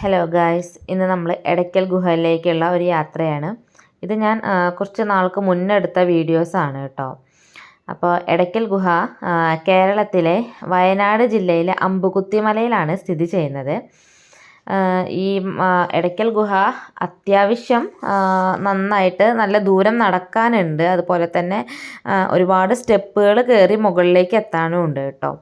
Hello guys, ഇന്ന് നമ്മൾ എടയ്ക്കൽ ഗുഹയിലേക്കുള്ള ഒരു യാത്രയാണ്. ഇത് ഞാൻ കുറച്ച് നാൾക്ക് മുന്നേ എടുത്ത വീഡിയോസാണ് കേട്ടോ. അപ്പോൾ എടയ്ക്കൽ ഗുഹ കേരളത്തിലെ വയനാട് ജില്ലയിലെ അമ്പുകുത്തി മലയിലാണ് സ്ഥിതി ചെയ്യുന്നത്. ഈ എടയ്ക്കൽ ഗുഹ അത്യാവശ്യം നന്നായിട്ട് നല്ല ദൂരം നടക്കാനുണ്ട്. അതുപോലെ തന്നെ ഒരുപാട് സ്റ്റെപ്പുകൾ കയറി മുകളിലേക്ക് എത്താനും ഉണ്ട് കേട്ടോ.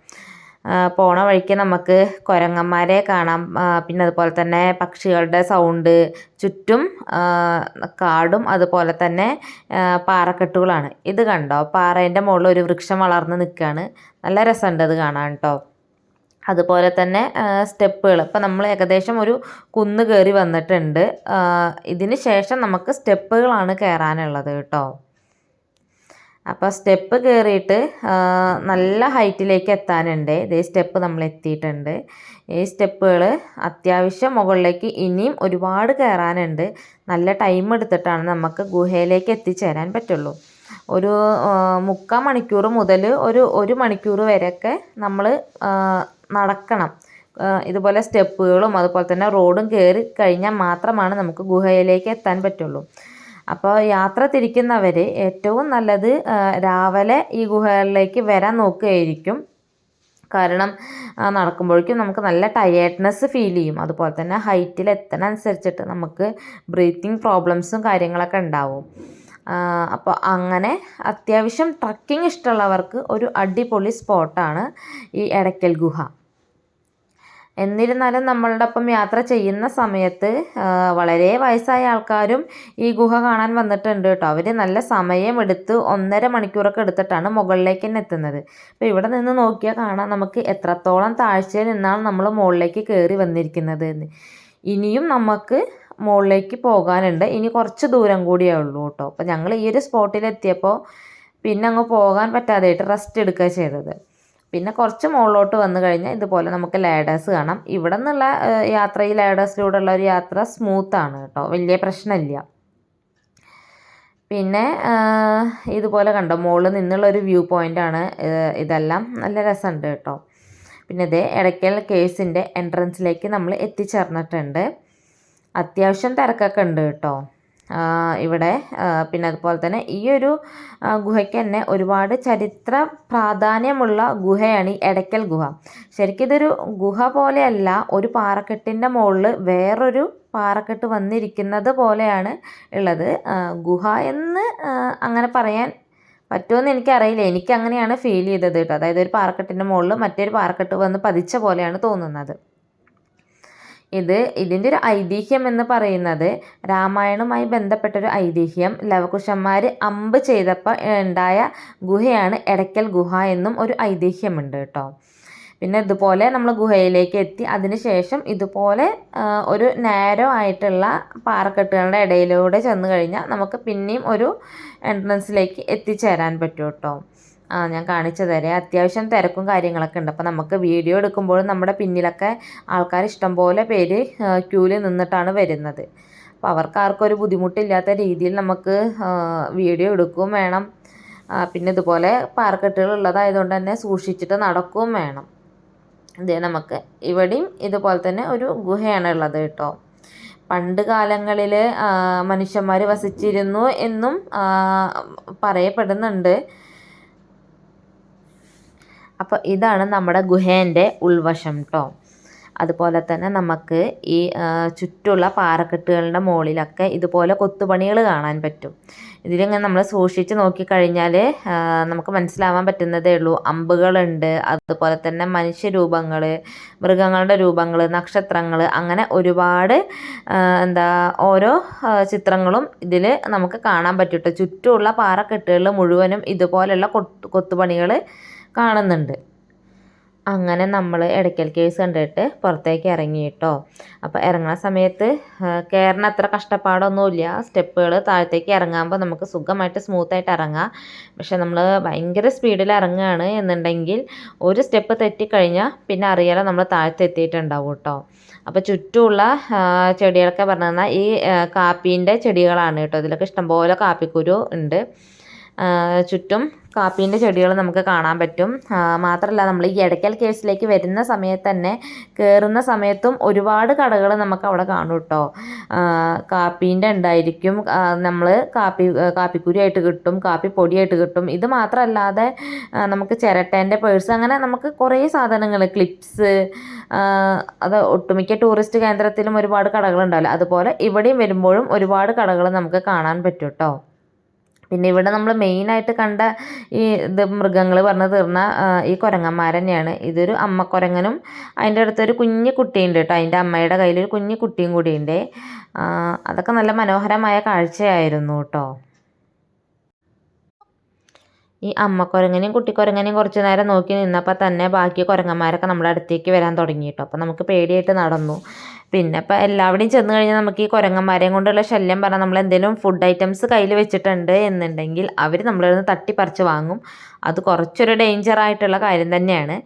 പോണ വഴിക്ക് നമുക്ക് കുരങ്ങന്മാരെ കാണാം. പിന്നെ അതുപോലെ തന്നെ പക്ഷികളുടെ സൗണ്ട്, ചുറ്റും കാടും അതുപോലെ തന്നെ പാറക്കെട്ടുകളാണ്. ഇത് കണ്ടോ, പാറേൻ്റെ മുകളിൽ ഒരു വൃക്ഷം വളർന്ന് നിൽക്കുകയാണ്. നല്ല രസമുണ്ട് അത് കാണാൻ കേട്ടോ. അതുപോലെ തന്നെ സ്റ്റെപ്പുകൾ, ഇപ്പം നമ്മൾ ഏകദേശം ഒരു കുന്ന് കയറി വന്നിട്ടുണ്ട്. ഇതിന് ശേഷം നമുക്ക് സ്റ്റെപ്പുകളാണ് കയറാനുള്ളത് കേട്ടോ. അപ്പോൾ സ്റ്റെപ്പ് കയറിയിട്ട് നല്ല ഹൈറ്റിലേക്ക് എത്താനുണ്ട്. ഇതേ സ്റ്റെപ്പ് നമ്മൾ എത്തിയിട്ടുണ്ട്. ഈ സ്റ്റെപ്പുകൾ അത്യാവശ്യം മുകളിലേക്ക് ഇനിയും ഒരുപാട് കയറാനുണ്ട്. നല്ല ടൈം എടുത്തിട്ടാണ് നമുക്ക് ഗുഹയിലേക്ക് എത്തിച്ചേരാൻ പറ്റുള്ളൂ. ഒരു 3/4 മണിക്കൂർ മുതൽ ഒരു മണിക്കൂർ വരെയൊക്കെ നമ്മൾ നടക്കണം. ഇതുപോലെ സ്റ്റെപ്പുകളും അതുപോലെ തന്നെ റോഡും കയറി കഴിഞ്ഞാൽ മാത്രമാണ് നമുക്ക് ഗുഹയിലേക്ക് എത്താൻ പറ്റുള്ളൂ. അപ്പോൾ യാത്ര തിരിക്കുന്നവർ ഏറ്റവും നല്ലത് രാവിലെ ഈ ഗുഹകളിലേക്ക് വരാൻ നോക്കുകയായിരിക്കും. കാരണം നടക്കുമ്പോഴേക്കും നമുക്ക് നല്ല ടയേർഡ്നെസ് ഫീൽ ചെയ്യും. അതുപോലെ തന്നെ ഹൈറ്റിൽ എത്തണനുസരിച്ചിട്ട് നമുക്ക് ബ്രീത്തിങ് പ്രോബ്ലംസും കാര്യങ്ങളൊക്കെ ഉണ്ടാവും. അപ്പോൾ അങ്ങനെ അത്യാവശ്യം ട്രക്കിംഗ് ഇഷ്ടമുള്ളവർക്ക് ഒരു അടിപൊളി സ്പോട്ടാണ് ഈ എടയ്ക്കൽ ഗുഹ. എന്നിരുന്നാലും നമ്മളുടെ ഒപ്പം യാത്ര ചെയ്യുന്ന സമയത്ത് വളരെ വയസ്സായ ആൾക്കാരും ഈ ഗുഹ കാണാൻ വന്നിട്ടുണ്ട് കേട്ടോ. അവർ നല്ല സമയമെടുത്ത് 1.5 മണിക്കൂറൊക്കെ എടുത്തിട്ടാണ് മുകളിലേക്ക് തന്നെ എത്തുന്നത്. അപ്പോൾ ഇവിടെ നിന്ന് നോക്കിയാൽ കാണാം നമുക്ക് എത്രത്തോളം താഴ്ചയിൽ നിന്നാണ് നമ്മൾ മുകളിലേക്ക് കയറി വന്നിരിക്കുന്നത് എന്ന്. ഇനിയും നമുക്ക് മുകളിലേക്ക് പോകാനുണ്ട്. ഇനി കുറച്ച് ദൂരം കൂടിയേ ഉള്ളൂ കേട്ടോ. അപ്പോൾ ഞങ്ങൾ ഈ ഒരു സ്പോട്ടിലെത്തിയപ്പോൾ പിന്നെ അങ്ങ് പോകാൻ പറ്റാതെയായിട്ട് റെസ്റ്റ് എടുക്കുക ചെയ്തത്. പിന്നെ കുറച്ച് മുകളിലോട്ട് വന്നു കഴിഞ്ഞാൽ ഇതുപോലെ നമുക്ക് ലാഡേഴ്സ് കാണാം. ഇവിടെ നിന്നുള്ള യാത്ര, ഈ ലാഡേഴ്സിലൂടെയുള്ള ഒരു യാത്ര സ്മൂത്താണ് കേട്ടോ, വലിയ പ്രശ്നമില്ല. പിന്നെ ഇതുപോലെ കണ്ടോ, മുകളിൽ നിന്നുള്ള ഒരു വ്യൂ പോയിൻ്റാണ് ഇതെല്ലാം. നല്ല രസമുണ്ട് കേട്ടോ. പിന്നെ ഇതേ എടയ്ക്കൽ കേവ്സിൻ്റെ എൻട്രൻസിലേക്ക് നമ്മൾ എത്തിച്ചേർന്നിട്ടുണ്ട്. അത്യാവശ്യം തിരക്കൊക്കെ ഉണ്ട് കേട്ടോ ഇവിടെ. പിന്നെ അതുപോലെ തന്നെ ഈ ഒരു ഗുഹയ്ക്ക് തന്നെ ഒരുപാട് ചരിത്ര പ്രാധാന്യമുള്ള ഗുഹയാണ് ഈ എടയ്ക്കൽ ഗുഹ. ശരിക്കും ഇതൊരു ഗുഹ പോലെയല്ല, ഒരു പാറക്കെട്ടിൻ്റെ മുകളിൽ വേറൊരു പാറക്കെട്ട് വന്നിരിക്കുന്നത് പോലെയാണ് ഉള്ളത്. ഗുഹ എന്ന് അങ്ങനെ പറയാൻ പറ്റുമെന്ന് എനിക്കറിയില്ല. എനിക്കങ്ങനെയാണ് ഫീൽ ചെയ്തത് കേട്ടോ. അതായത് ഒരു മുകളിൽ മറ്റൊരു പാറക്കെട്ട് വന്ന് പതിച്ച പോലെയാണ് തോന്നുന്നത്. ഇതിൻ്റെ ഒരു ഐതിഹ്യം എന്ന് പറയുന്നത്, രാമായണവുമായി ബന്ധപ്പെട്ടൊരു ഐതിഹ്യം, ലവകുശന്മാർ അമ്പ് ചെയ്തപ്പോൾ ഉണ്ടായ ഗുഹയാണ് എടയ്ക്കൽ ഗുഹ എന്നും ഒരു ഐതിഹ്യമുണ്ട് കേട്ടോ. പിന്നെ ഇതുപോലെ നമ്മൾ ഗുഹയിലേക്ക് എത്തി അതിന് ശേഷം ഇതുപോലെ ഒരു നാരോ ആയിട്ടുള്ള പാറക്കെട്ടുകളുടെ ഇടയിലൂടെ ചെന്ന് കഴിഞ്ഞാൽ നമുക്ക് പിന്നെയും ഒരു എൻട്രൻസിലേക്ക് എത്തിച്ചേരാൻ പറ്റും കേട്ടോ. ഞാൻ കാണിച്ചു തരാം. അത്യാവശ്യം തിരക്കും കാര്യങ്ങളൊക്കെ ഉണ്ട്. അപ്പോൾ നമുക്ക് വീഡിയോ എടുക്കുമ്പോൾ നമ്മുടെ പിന്നിലൊക്കെ ആൾക്കാർ ഇഷ്ടംപോലെ പേര് ക്യൂവിൽ നിന്നിട്ടാണ് വരുന്നത്. അപ്പോൾ അവർക്ക് ആർക്കും ഒരു ബുദ്ധിമുട്ടില്ലാത്ത രീതിയിൽ നമുക്ക് വീഡിയോ എടുക്കുകയും വേണം. പിന്നെ ഇതുപോലെ പാറക്കെട്ടുകൾ ഉള്ളതായതുകൊണ്ട് തന്നെ സൂക്ഷിച്ചിട്ട് നടക്കുകയും വേണം. ഇതേ നമുക്ക് ഇവിടെയും ഇതുപോലെ തന്നെ ഒരു ഗുഹയാണ് ഉള്ളത് കേട്ടോ. പണ്ട് കാലങ്ങളിൽ മനുഷ്യന്മാർ വസിച്ചിരുന്നു എന്നും പറയപ്പെടുന്നുണ്ട്. അപ്പോൾ ഇതാണ് നമ്മുടെ ഗുഹേൻ്റെ ഉൾവശം കേട്ടോ. അതുപോലെ തന്നെ നമുക്ക് ഈ ചുറ്റുമുള്ള പാറക്കെട്ടുകളുടെ മുകളിലൊക്കെ ഇതുപോലെ കൊത്തുപണികൾ കാണാൻ പറ്റും. ഇതിലിങ്ങനെ നമ്മൾ സൂക്ഷിച്ച് നോക്കിക്കഴിഞ്ഞാൽ നമുക്ക് മനസ്സിലാവാൻ പറ്റുന്നതേ ഉള്ളൂ. അമ്പുകളുണ്ട്, അതുപോലെ തന്നെ മനുഷ്യരൂപങ്ങൾ, മൃഗങ്ങളുടെ രൂപങ്ങൾ, നക്ഷത്രങ്ങൾ, അങ്ങനെ ഒരുപാട് ഓരോ ചിത്രങ്ങളും ഇതിൽ നമുക്ക് കാണാൻ പറ്റും കേട്ടോ. ചുറ്റുമുള്ള പാറക്കെട്ടുകൾ മുഴുവനും ഇതുപോലെയുള്ള കൊത്തുപണികൾ കാണുന്നുണ്ട്. അങ്ങനെ നമ്മൾ എടയ്ക്കൽ കേവ്സ് കണ്ടിട്ട് പുറത്തേക്ക് ഇറങ്ങി കേട്ടോ. അപ്പോൾ ഇറങ്ങുന്ന സമയത്ത് കയറുന്ന അത്ര കഷ്ടപ്പാടൊന്നുമില്ല. സ്റ്റെപ്പുകൾ താഴത്തേക്ക് ഇറങ്ങുമ്പോൾ നമുക്ക് സുഖമായിട്ട് സ്മൂത്തായിട്ട് ഇറങ്ങാം. പക്ഷെ നമ്മൾ ഭയങ്കര സ്പീഡിൽ ഇറങ്ങുകയാണ് എന്നുണ്ടെങ്കിൽ ഒരു സ്റ്റെപ്പ് തെറ്റിക്കഴിഞ്ഞാൽ പിന്നെ അറിയാലോ നമ്മൾ താഴത്തെത്തിയിട്ടുണ്ടാവും കേട്ടോ. അപ്പോൾ ചുറ്റുമുള്ള ചെടികളൊക്കെ പറഞ്ഞു തന്നാൽ ഈ കാപ്പീൻ്റെ ചെടികളാണ് കേട്ടോ. ഇതിലൊക്കെ ഇഷ്ടംപോലെ കാപ്പിക്കുരു ഉണ്ട്. ചുറ്റും കാപ്പീൻ്റെ ചെടികൾ നമുക്ക് കാണാൻ പറ്റും. മാത്രമല്ല നമ്മൾ ഈ എടയ്ക്കൽ കേവ്സിലേക്ക് വരുന്ന സമയത്ത് തന്നെ കയറുന്ന സമയത്തും ഒരുപാട് കടകൾ നമുക്ക് അവിടെ കാണും കേട്ടോ. കാപ്പീൻ്റെ ഉണ്ടായിരിക്കും, നമ്മൾ കാപ്പിക്കുരിയായിട്ട് കിട്ടും, കാപ്പിപ്പൊടിയായിട്ട് കിട്ടും. ഇത് മാത്രമല്ലാതെ നമുക്ക് ചിരട്ടേൻ്റെ പേഴ്സ്, അങ്ങനെ നമുക്ക് കുറേ സാധനങ്ങൾ, ക്ലിപ്സ്, അത് ഒട്ടുമിക്ക ടൂറിസ്റ്റ് കേന്ദ്രത്തിലും ഒരുപാട് കടകളുണ്ടാവില്ല. അതുപോലെ ഇവിടെയും വരുമ്പോഴും ഒരുപാട് കടകൾ നമുക്ക് കാണാൻ പറ്റും കേട്ടോ. പിന്നെ ഇവിടെ നമ്മൾ മെയിനായിട്ട് കണ്ട ഈ മൃഗങ്ങൾ പറഞ്ഞ് തീർന്ന ഈ കുരങ്ങന്മാർ തന്നെയാണ്. ഇതൊരു അമ്മക്കുരങ്ങനും അതിൻ്റെ അടുത്തൊരു കുഞ്ഞു കുട്ടിയുണ്ട് കേട്ടോ. അതിൻ്റെ അമ്മയുടെ കയ്യിലൊരു കുഞ്ഞു കുട്ടിയും കൂടിയുണ്ട്. അതൊക്കെ നല്ല മനോഹരമായ കാഴ്ചയായിരുന്നു കേട്ടോ. ഈ അമ്മക്കുരങ്ങനെയും കുട്ടിക്കുരങ്ങനെയും കുറച്ച് നേരം നോക്കി നിന്നപ്പോൾ തന്നെ ബാക്കി കുരങ്ങന്മാരൊക്കെ നമ്മുടെ അടുത്തേക്ക് വരാൻ തുടങ്ങി കേട്ടോ. അപ്പോൾ നമുക്ക് പേടിയായിട്ട് നടന്നു. പിന്നെ ഇപ്പോൾ എല്ലാവിടെയും ചെന്ന് കഴിഞ്ഞാൽ നമുക്ക് ഈ കുരങ്ങന്മാരെയും കൊണ്ടുള്ള ശല്യം പറഞ്ഞാൽ നമ്മൾ എന്തെങ്കിലും ഫുഡ് ഐറ്റംസ് കയ്യിൽ വെച്ചിട്ടുണ്ട് എന്നുണ്ടെങ്കിൽ അവർ നമ്മളിൽ നിന്ന് തട്ടിപ്പറിച്ച് വാങ്ങും. അത് കുറച്ചൊരു ഡേഞ്ചർ ആയിട്ടുള്ള കാര്യം തന്നെയാണ്.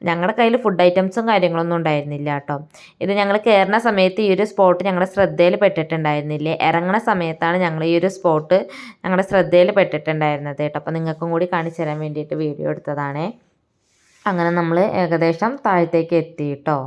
ഞങ്ങളുടെ കയ്യിൽ ഫുഡ് ഐറ്റംസും കാര്യങ്ങളൊന്നും ഉണ്ടായിരുന്നില്ല കേട്ടോ. ഇത് ഞങ്ങൾ കയറുന്ന സമയത്ത് ഈ ഒരു സ്പോട്ട് ഞങ്ങളുടെ ശ്രദ്ധയിൽ പെട്ടിട്ടുണ്ടായിരുന്നില്ലേ. ഇറങ്ങുന്ന സമയത്താണ് ഞങ്ങൾ ഈ ഒരു സ്പോട്ട് ഞങ്ങളുടെ ശ്രദ്ധയിൽ പെട്ടിട്ടുണ്ടായിരുന്നത് കേട്ടോ. അപ്പോൾ നിങ്ങൾക്കും കൂടി കാണിച്ചു തരാൻ വേണ്ടിയിട്ട് വീഡിയോ എടുത്തതാണേ. അങ്ങനെ നമ്മൾ ഏകദേശം താഴത്തേക്ക് എത്തി കേട്ടോ.